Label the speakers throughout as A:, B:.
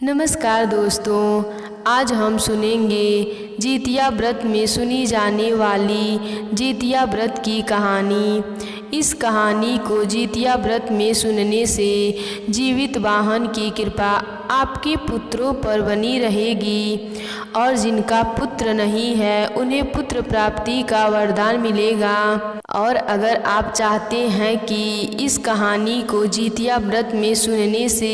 A: नमस्कार दोस्तों, आज हम सुनेंगे जितिया व्रत में सुनी जाने वाली जितिया व्रत की कहानी। इस कहानी को जितिया व्रत में सुनने से जीवित वाहन की कृपा आपके पुत्रों पर बनी रहेगी और जिनका पुत्र नहीं है उन्हें पुत्र प्राप्ति का वरदान मिलेगा। और अगर आप चाहते हैं कि इस कहानी को जितिया व्रत में सुनने से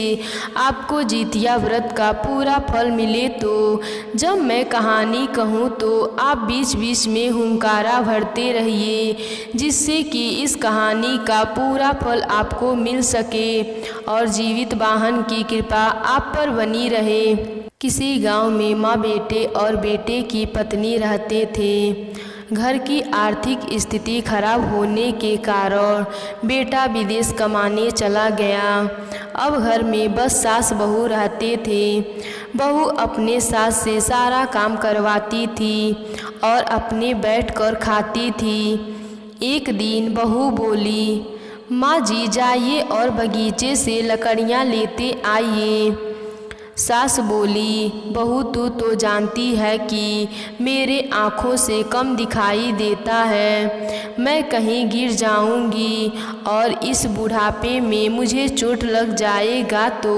A: आपको जितिया व्रत का पूरा फल मिले तो जब मैं कहानी कहूँ तो आप बीच बीच में हुंकारा भरते रहिए, जिससे कि इस कहानी का पूरा फल आपको मिल सके और जीवित वाहन की कृपा आप पर बनी रहे। किसी गांव में माँ, बेटे और बेटे की पत्नी रहते थे। घर की आर्थिक स्थिति खराब होने के कारण बेटा विदेश कमाने चला गया। अब घर में बस सास बहू रहते थे। बहू अपने सास से सारा काम करवाती थी और अपने बैठकर खाती थी। एक दिन बहू बोली, माँ जी जाइए और बगीचे से लकड़ियाँ लेते आइए। सास बोली, बहू तू तो जानती है कि मेरे आँखों से कम दिखाई देता है, मैं कहीं गिर जाऊंगी और इस बुढ़ापे में मुझे चोट लग जाएगा तो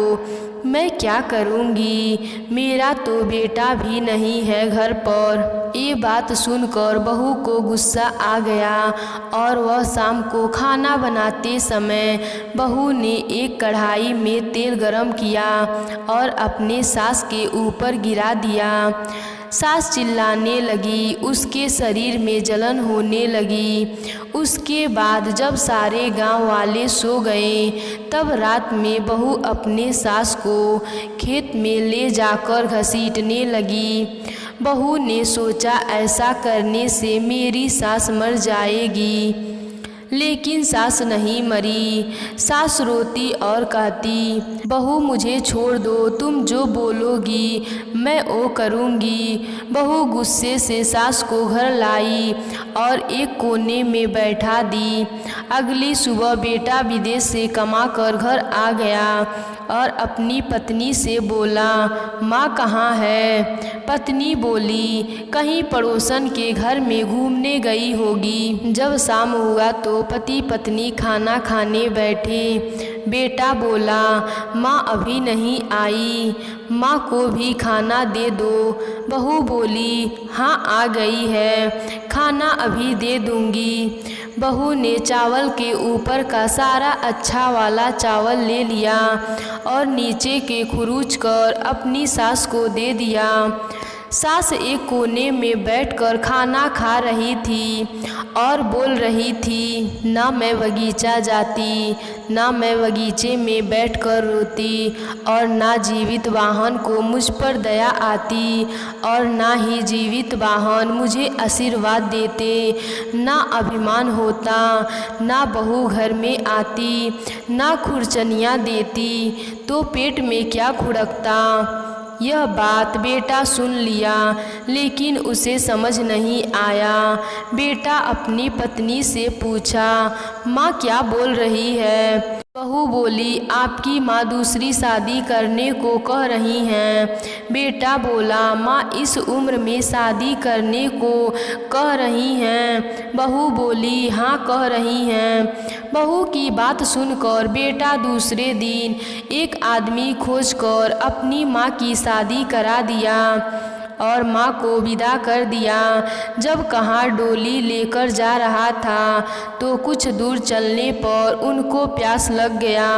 A: मैं क्या करूंगी, मेरा तो बेटा भी नहीं है घर पर। ये बात सुनकर बहू को गुस्सा आ गया और वह शाम को खाना बनाते समय बहू ने एक कढ़ाई में तेल गरम किया और अपने सास के ऊपर गिरा दिया। सास चिल्लाने लगी, उसके शरीर में जलन होने लगी। उसके बाद जब सारे गांव वाले सो गए तब रात में बहू अपने सास को खेत में ले जाकर घसीटने लगी। बहू ने सोचा ऐसा करने से मेरी सास मर जाएगी, लेकिन सास नहीं मरी। सास रोती और कहती, बहू मुझे छोड़ दो, तुम जो बोलोगी मैं वो करूँगी। बहू गुस्से से सास को घर लाई और एक कोने में बैठा दी। अगली सुबह बेटा विदेश से कमा कर घर आ गया और अपनी पत्नी से बोला, माँ कहाँ है? पत्नी बोली, कहीं पड़ोसन के घर में घूमने गई होगी। जब शाम हुआ तो पति पत्नी खाना खाने बैठे। बेटा बोला, माँ अभी नहीं आई, माँ को भी खाना दे दो। बहू बोली, हाँ आ गई है, खाना अभी दे दूँगी। बहू ने चावल के ऊपर का सारा अच्छा वाला चावल ले लिया और नीचे के खुरूच कर अपनी सास को दे दिया। सास एक कोने में बैठकर खाना खा रही थी और बोल रही थी, ना मैं बगीचा जाती, ना मैं बगीचे में बैठकर रोती और ना जीवित वाहन को मुझ पर दया आती और ना ही जीवित वाहन मुझे आशीर्वाद देते, ना अभिमान होता, ना बहू घर में आती, ना खुरचनियाँ देती तो पेट में क्या खुड़कता। यह बात बेटा सुन लिया लेकिन उसे समझ नहीं आया। बेटा अपनी पत्नी से पूछा, माँ क्या बोल रही है? बहू बोली, आपकी माँ दूसरी शादी करने को कह रही हैं। बेटा बोला, माँ इस उम्र में शादी करने को कह रही हैं। बहू बोली, हाँ कह रही हैं। बहू की बात सुनकर बेटा दूसरे दिन एक आदमी खोजकर अपनी माँ की शादी करा दिया और माँ को विदा कर दिया। जब कहाँ डोली लेकर जा रहा था तो कुछ दूर चलने पर उनको प्यास लग गया।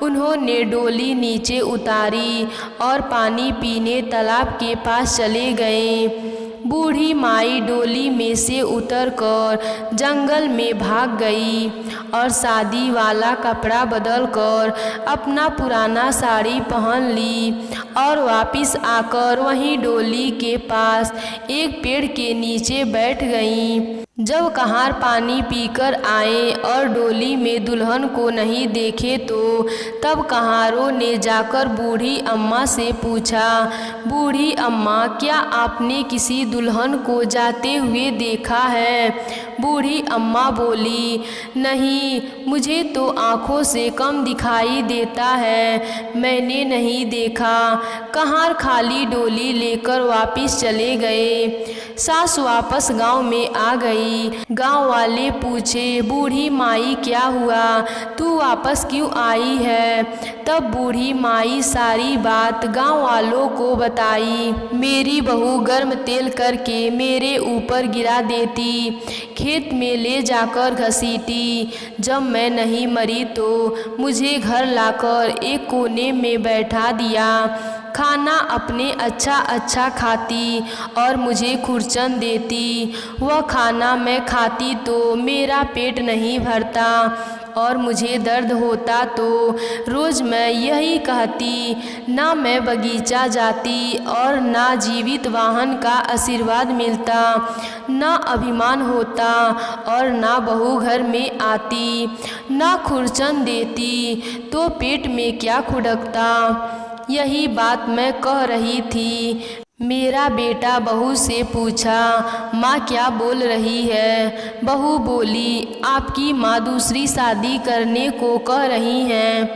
A: उन्होंने डोली नीचे उतारी और पानी पीने तालाब के पास चले गए। बूढ़ी माई डोली में से उतरकर जंगल में भाग गई और शादी वाला कपड़ा बदलकर अपना पुराना साड़ी पहन ली और वापस आकर वहीं डोली के पास एक पेड़ के नीचे बैठ गई। जब कहार पानी पीकर आए और डोली में दुल्हन को नहीं देखे तो तब कहारों ने जाकर बूढ़ी अम्मा से पूछा, बूढ़ी अम्मा, क्या आपने किसी दुल्हन को जाते हुए देखा है? बूढ़ी अम्मा बोली, नहीं, मुझे तो आँखों से कम दिखाई देता है, मैंने नहीं देखा। कहार खाली डोली लेकर वापस चले गए। सास वापस गांव में आ गई। गांव वाले पूछे, बूढ़ी माई क्या हुआ, तू वापस क्यों आई है? तब बूढ़ी माई सारी बात गांव वालों को बताई। मेरी बहू गर्म तेल करके मेरे ऊपर गिरा देती, खेत में ले जाकर घसीटी। जब मैं नहीं मरी तो मुझे घर लाकर एक कोने में बैठा दिया। खाना अपने अच्छा अच्छा खाती और मुझे खुरचन देती। वह खाना मैं खाती तो मेरा पेट नहीं भरता और मुझे दर्द होता तो रोज़ मैं यही कहती, ना मैं बगीचा जाती और ना जीवित वाहन का आशीर्वाद मिलता, ना अभिमान होता और ना बहू घर में आती, ना खुरचन देती तो पेट में क्या खुडकता। यही बात मैं कह रही थी। मेरा बेटा बहू से पूछा, माँ क्या बोल रही है? बहू बोली, आपकी माँ दूसरी शादी करने को कह रही हैं।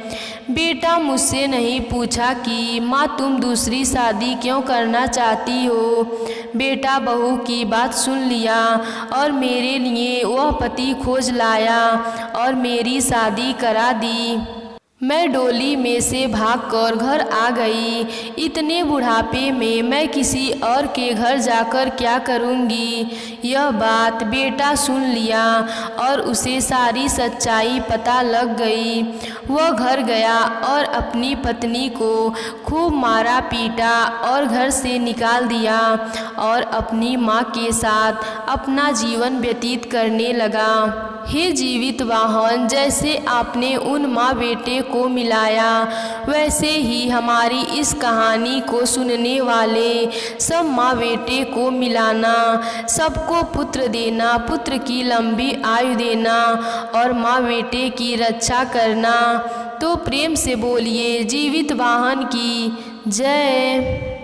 A: बेटा मुझसे नहीं पूछा कि माँ तुम दूसरी शादी क्यों करना चाहती हो। बेटा बहू की बात सुन लिया और मेरे लिए वह पति खोज लाया और मेरी शादी करा दी। मैं डोली में से भागकर घर आ गई। इतने बुढ़ापे में मैं किसी और के घर जाकर क्या करूँगी। यह बात बेटा सुन लिया और उसे सारी सच्चाई पता लग गई। वह घर गया और अपनी पत्नी को खूब मारा पीटा और घर से निकाल दिया और अपनी माँ के साथ अपना जीवन व्यतीत करने लगा। हे जीवित वाहन, जैसे आपने उन माँ बेटे को मिलाया, वैसे ही हमारी इस कहानी को सुनने वाले सब माँ बेटे को मिलाना। सबको पुत्र देना, पुत्र की लंबी आयु देना और माँ बेटे की रक्षा करना। तो प्रेम से बोलिए जीवित वाहन की जय।